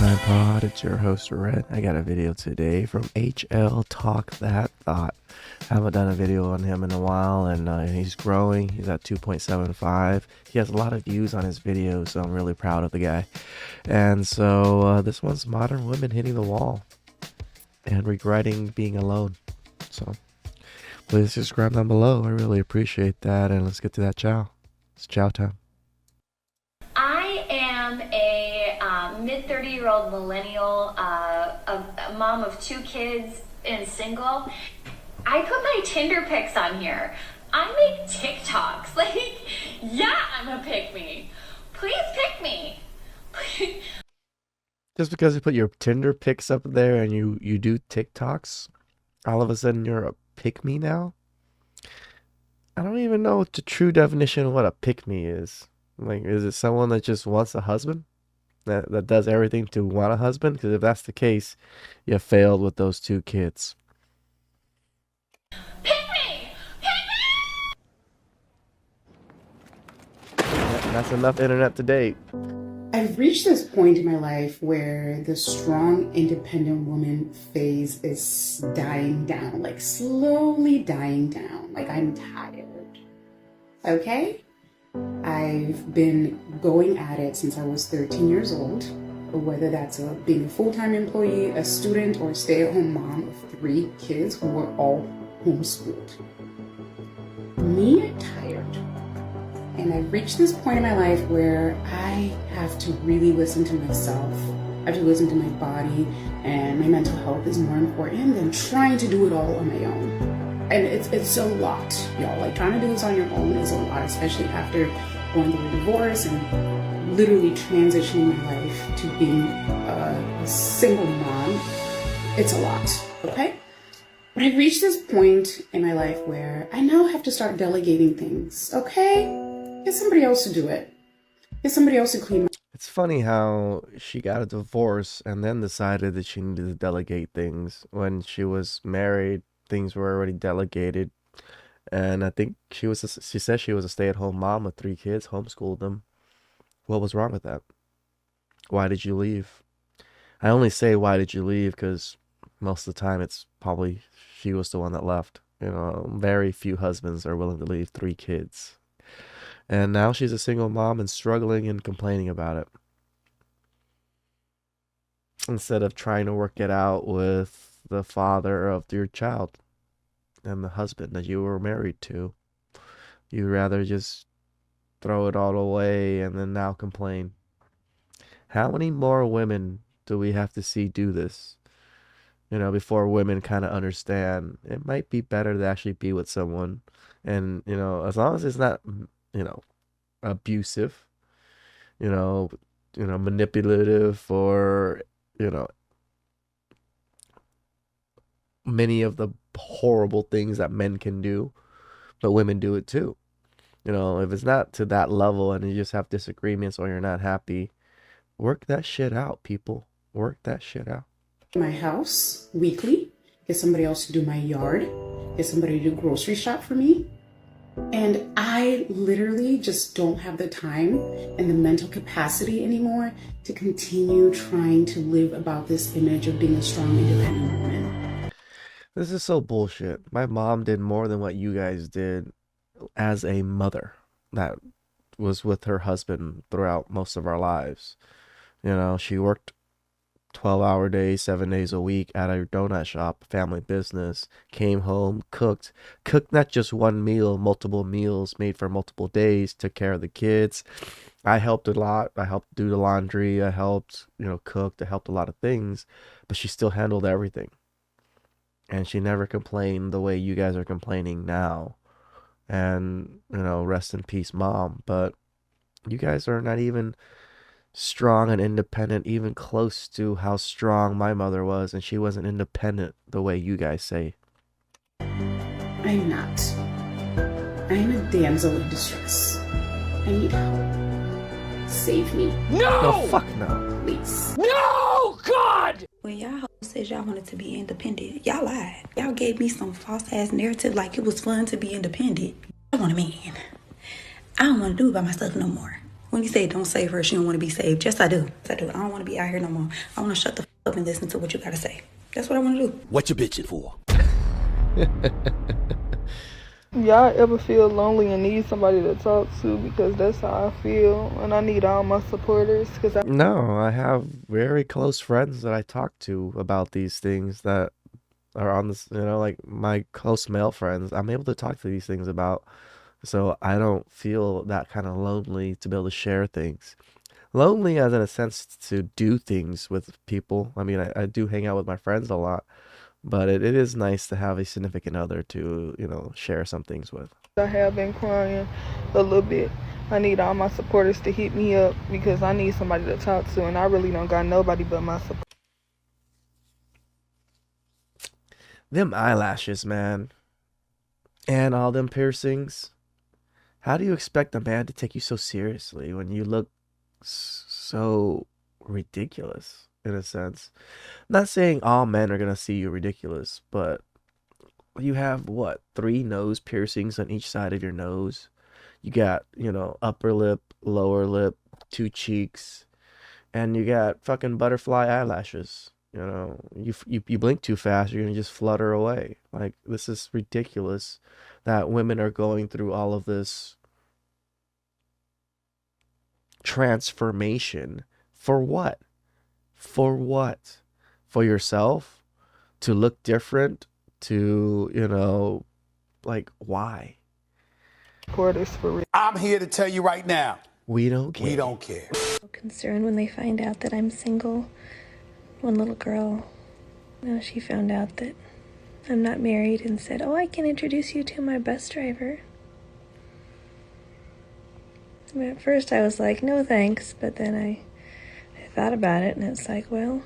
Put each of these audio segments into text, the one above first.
TheChowTimePod, it's your host Red. I got a video today from HL Talk That Thought. I haven't done a video on him in a while, and he's growing. He's at 2.75. He has a lot of views on his videos, so I'm really proud of the guy. And so this one's modern women hitting the wall and regretting being alone. So please subscribe down below. I really appreciate that, and let's get to that chow. It's chow time. I am a mid-30-year-old millennial, a mom of 2 kids and single. I put my Tinder pics on here. I make TikToks. Like, yeah, I'm a pick me. Please pick me. Just because you put your Tinder pics up there and you do TikToks, all of a sudden you're a pick me now? I don't even know what the true definition of what a pick me is. Like, is it someone that just wants a husband? That does everything to want a husband? Because if that's the case, you failed with those 2 kids. Pick me! Pick me! Yeah, that's enough internet to date. I've reached this point in my life where the strong, independent woman phase is dying down, like slowly dying down. Like, I'm tired. Okay? I've been going at it since I was 13 years old, whether that's being a full-time employee, a student, or a stay-at-home mom of 3 kids who were all homeschooled. Me, I'm tired. And I've reached this point in my life where I have to really listen to myself. I have to listen to my body, and my mental health is more important than trying to do it all on my own. And it's a lot, y'all. Like, trying to do this on your own is a lot, especially after going through a divorce and literally transitioning my life to being a single mom. It's a lot, okay? But I've reached this point in my life where I now have to start delegating things, okay? Get somebody else to do it. Get somebody else to clean my... It's funny how she got a divorce and then decided that she needed to delegate things. When she was married, things were already delegated. And I think she said she was a stay-at-home mom with 3 kids, homeschooled them. What was wrong with that? Why did you leave? I only say why did you leave because most of the time it's probably she was the one that left. You know, very few husbands are willing to leave 3 kids. And now she's a single mom and struggling and complaining about it. Instead of trying to work it out with the father of your child and the husband that you were married to, you'd rather just throw it all away and then now complain. How many more women do we have to see do this? You know, before women kind of understand it might be better to actually be with someone. And, you know, as long as it's not, you know, abusive, you know, manipulative, or, you know, many of the horrible things that men can do, but women do it too. You know, if it's not to that level and you just have disagreements or you're not happy, work that shit out, people. Work that shit out. My house weekly, get somebody else to do my yard, get somebody to do grocery shop for me. And I literally just don't have the time and the mental capacity anymore to continue trying to live about this image of being a strong, independent woman. This is so bullshit. My mom did more than what you guys did as a mother that was with her husband throughout most of our lives. You know, she worked 12-hour days, 7 days a week at a donut shop, family business, came home, cooked not just one meal, multiple meals made for multiple days, took care of the kids. I helped a lot. I helped do the laundry. I helped, you know, cook. I helped a lot of things, but she still handled everything. And she never complained the way you guys are complaining now. And, you know, rest in peace, Mom. But you guys are not even strong and independent, even close to how strong my mother was, and she wasn't independent the way you guys say. I'm not. I am a damsel in distress. I need help. Save me. No, fuck no. Please. No, God! When y'all said y'all wanted to be independent, y'all lied. Y'all gave me some false ass narrative like it was fun to be independent. I want a man. I don't want to do it by myself no more. When you say don't save her, she don't want to be saved. Yes, I do. Yes, I do. I don't want to be out here no more. I want to shut the up and listen to what you got to say. That's what I want to do. What you bitching for? Y'all ever feel lonely and need somebody to talk to? Because that's how I feel, and I need all my supporters. No, I have very close friends that I talk to about these things that are on this, like my close male friends. I'm able to talk to these things about, so I don't feel that kind of lonely to be able to share things. Lonely as in a sense to do things with people. I mean, I do hang out with my friends a lot, but it is nice to have a significant other to, share some things with. I have been crying a little bit. I need all my supporters to hit me up because I need somebody to talk to, and I really don't got nobody but my support. Them eyelashes, man, and all them piercings. How do you expect a man to take you so seriously when you look so ridiculous in a sense? Not saying all men are gonna see you ridiculous, but you have what, three nose piercings on each side of your nose. You got, upper lip, lower lip, two cheeks, and you got fucking butterfly eyelashes. You blink too fast, you're gonna just flutter away. Like, this is ridiculous that women are going through all of this transformation. For what? For what? For yourself? To look different? To, like, why? Supporters for real. I'm here to tell you right now. We don't care. We don't care. Concerned when they find out that I'm single. One little girl, she found out that I'm not married and said, "Oh, I can introduce you to my bus driver." And at first I was like, "No thanks," but then I thought about it and it's like, well,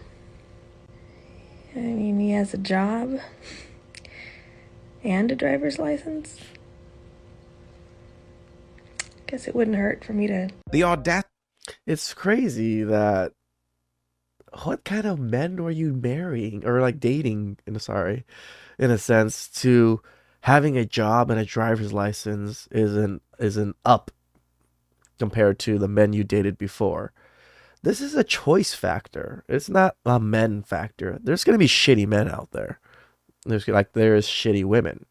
I mean, he has a job and a driver's license. Guess it wouldn't hurt for me to. The audacity. It's crazy that what kind of men were you marrying or like dating, in a sense, to having a job and a driver's license isn't up compared to the men you dated before. This is a choice factor. It's not a men factor. There's gonna be shitty men out there. There is shitty women.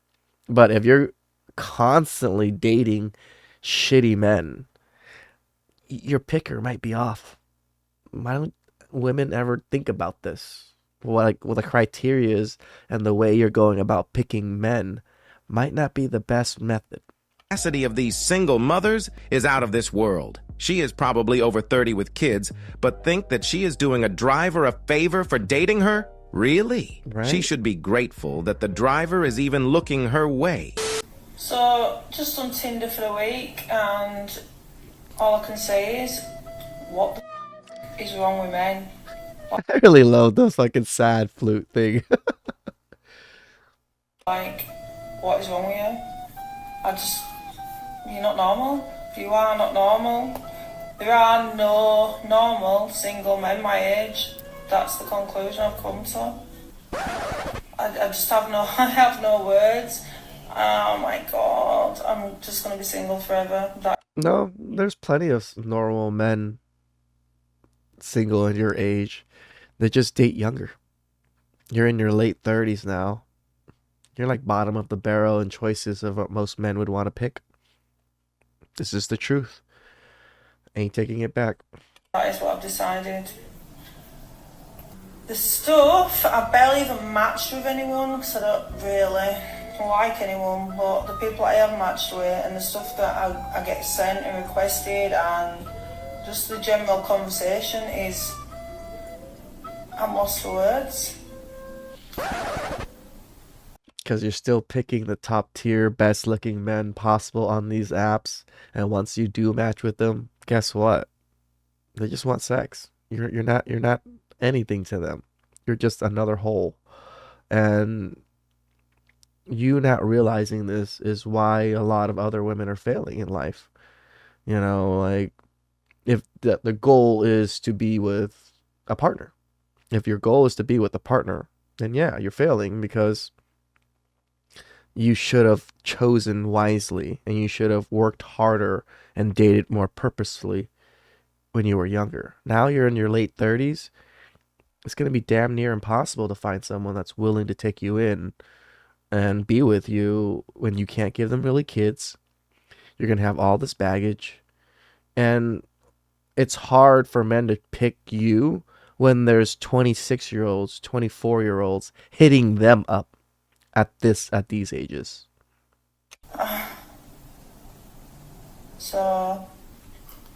But if you're constantly dating shitty men, your picker might be off. Why don't women ever think about this? What the criteria is and the way you're going about picking men might not be the best method. The capacity of these single mothers is out of this world. She is probably over 30 with kids, but think that she is doing a driver a favor for dating her? Really? Right? She should be grateful that the driver is even looking her way. So, just on Tinder for a week, and all I can say is, what the is wrong with men? I really love the fucking sad flute thing. Like, what is wrong with you? You're not normal. You are not normal. There are no normal single men my age. That's the conclusion I've come to. I just have no, I have no words. Oh my God, I'm just gonna be single forever. No, there's plenty of normal men single in your age. They just date younger. You're in your late 30s now. You're like bottom of the barrel in choices of what most men would want to pick. This is the truth. Ain't taking it back. That is what I've decided. The stuff, I barely even matched with anyone because I don't really like anyone, but the people I have matched with and the stuff that I get sent and requested and just the general conversation is, I'm lost for words. Because you're still picking the top tier, best looking men possible on these apps. And once you do match with them, guess what? They just want sex. You're not anything to them. You're just another hole. And you not realizing this is why a lot of other women are failing in life. Like, if the goal is to be with a partner. If your goal is to be with a partner, then yeah, you're failing because you should have chosen wisely and you should have worked harder and dated more purposefully when you were younger. Now you're in your late 30s. It's going to be damn near impossible to find someone that's willing to take you in and be with you when you can't give them really kids. You're going to have all this baggage. And it's hard for men to pick you when there's 26-year-olds, 24-year-olds hitting them up at these ages. So,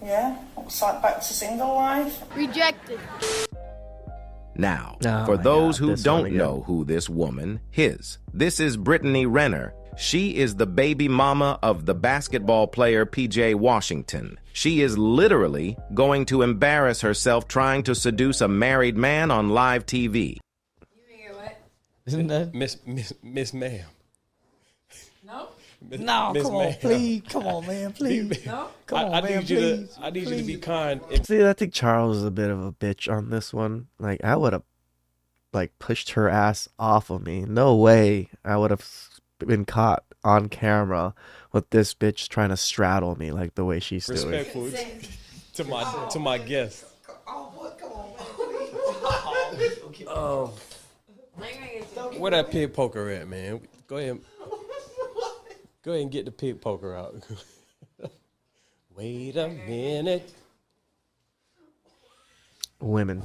yeah, it's like back to single life. Rejected. Now, Oh for my those God, who this one don't again. know who this woman is, this is Brittany Renner. She is the baby mama of the basketball player PJ Washington. She is literally going to embarrass herself trying to seduce a married man on live TV. Isn't that Miss Ma'am? No? no? Miss Come on, Ma'am. please. Come on, man, please. No? Come on, I man, need you please. I need you to be Please. kind. See, I think Charles is a bit of a bitch on this one. Like, I would have, like, pushed her ass off of me. No way I would have been caught on camera with this bitch trying to straddle me like the way she's doing. Respectful to my guest. Where that pig poker at, man? Go ahead. Go ahead and get the pig poker out. Wait a minute. Women.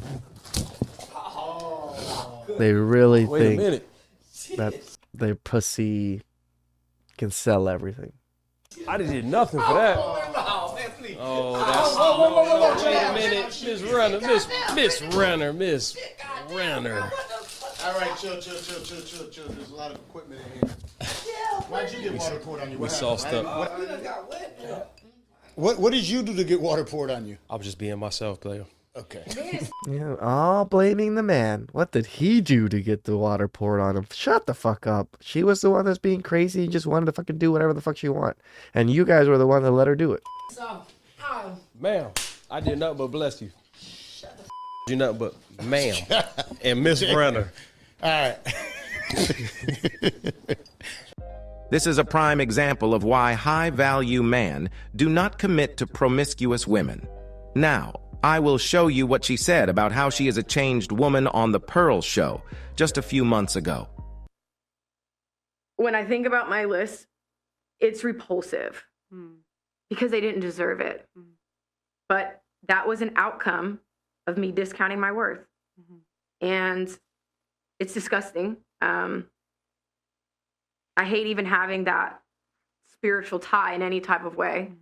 They really Wait a think minute. that their pussy can sell everything. I did nothing for that. Oh, that's. Wait a minute, Miss Runner, Miss Runner, Miss Runner. All right, chill. There's a lot of equipment in here. Why'd you get water poured on you? We saw stuff. What did you do to get water poured on you? I was just being myself, player. Okay. Yeah, all blaming the man. What did he do to get the water poured on him? Shut the fuck up. She was the one that's being crazy and just wanted to fucking do whatever the fuck she want. And you guys were the one that let her do it. Ma'am, I did nothing but bless you. Do nothing but ma'am and Miss Runner. All right. This is a prime example of why high-value men do not commit to promiscuous women. Now, I will show you what she said about how she is a changed woman on The Pearl Show just a few months ago. When I think about my list, it's repulsive because they didn't deserve it. But that was an outcome of me discounting my worth. And it's disgusting. I hate even having that spiritual tie in any type of way.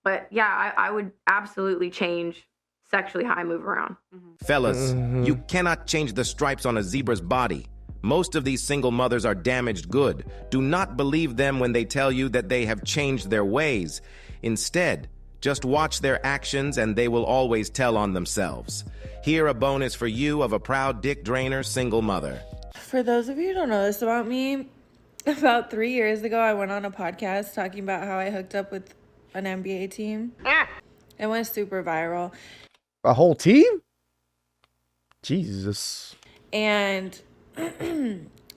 But yeah, I would absolutely change sexually how I move around. Fellas, you cannot change the stripes on a zebra's body. Most of these single mothers are damaged good. Do not believe them when they tell you that they have changed their ways. Instead, just watch their actions and they will always tell on themselves. Here a bonus for you of a proud dick drainer single mother. For those of you who don't know this about me, about 3 years ago, I went on a podcast talking about how I hooked up with an NBA team. It went super viral. A whole team? Jesus. And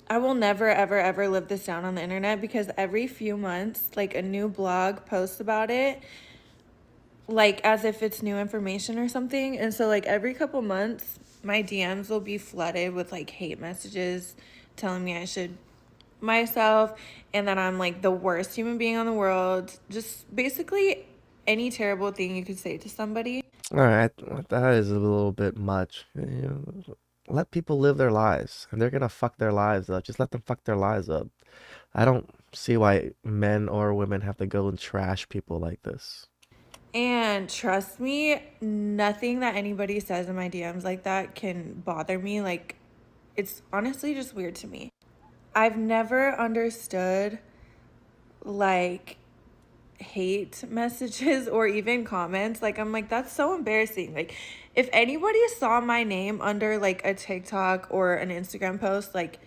I will never, ever, ever live this down on the internet because every few months, like a new blog posts about it, like as if it's new information or something. And so like every couple months, my DMs will be flooded with like hate messages telling me I should myself and that I'm like the worst human being on the world. Just basically any terrible thing you could say to somebody. All right, that is a little bit much. You know, let people live their lives. And they're going to fuck their lives up. Just let them fuck their lives up. I don't see why men or women have to go and trash people like this. And trust me, nothing that anybody says in my DMs like that can bother me. Like, it's honestly just weird to me. I've never understood, like, hate messages or even comments. Like, I'm like, that's so embarrassing. Like, if anybody saw my name under, like, a TikTok or an Instagram post, like,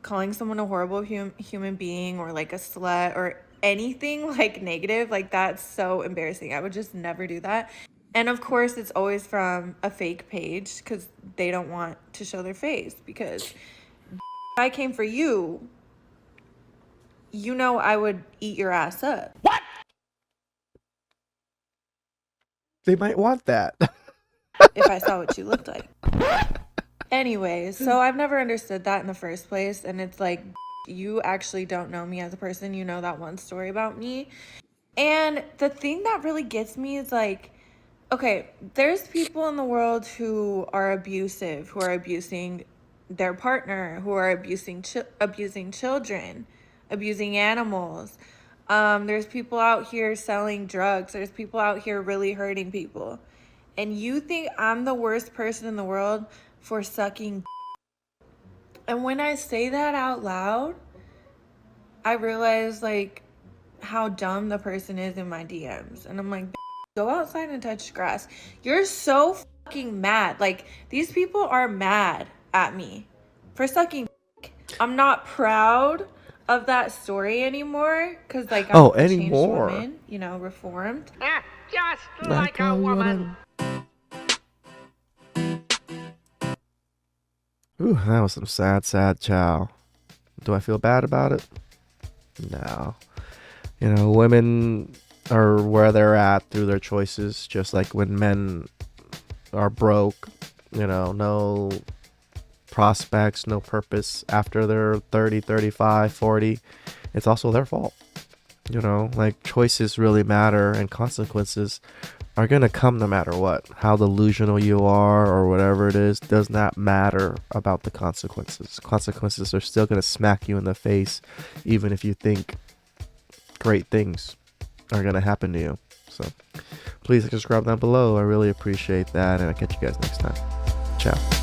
calling someone a horrible human being or, like, a slut or anything like negative, like that's so embarrassing. I would just never do that. And of course it's always from a fake page because they don't want to show their face, because if I came for you, you know I would eat your ass up. What? They might want that. if I saw what you looked like. Anyways, so I've never understood that in the first place. And it's like, you actually don't know me as a person. You know that one story about me. And the thing that really gets me is like, okay, there's people in the world who are abusive, who are abusing their partner, who are abusing children, abusing animals. There's people out here selling drugs. There's people out here really hurting people. And you think I'm the worst person in the world for sucking? And when I say that out loud, I realize like how dumb the person is in my DMs. And I'm like, go outside and touch grass. You're so fucking mad. Like, these people are mad at me for sucking. I'm not proud of that story anymore because, like, I'm a changed woman, you know, reformed. Just like a woman. Ooh, that was some sad chow. Do I feel bad about it? No. You know, women are where they're at through their choices, just like when men are broke, you know, no prospects, no purpose after they're 30, 35, 40. It's also their fault. You know, like, choices really matter, and consequences are going to come no matter what. How delusional you are or whatever it is does not matter about the consequences. Consequences are still going to smack you in the face, even if you think great things are going to happen to you. So please subscribe down below. I really appreciate that, and I'll catch you guys next time. Ciao.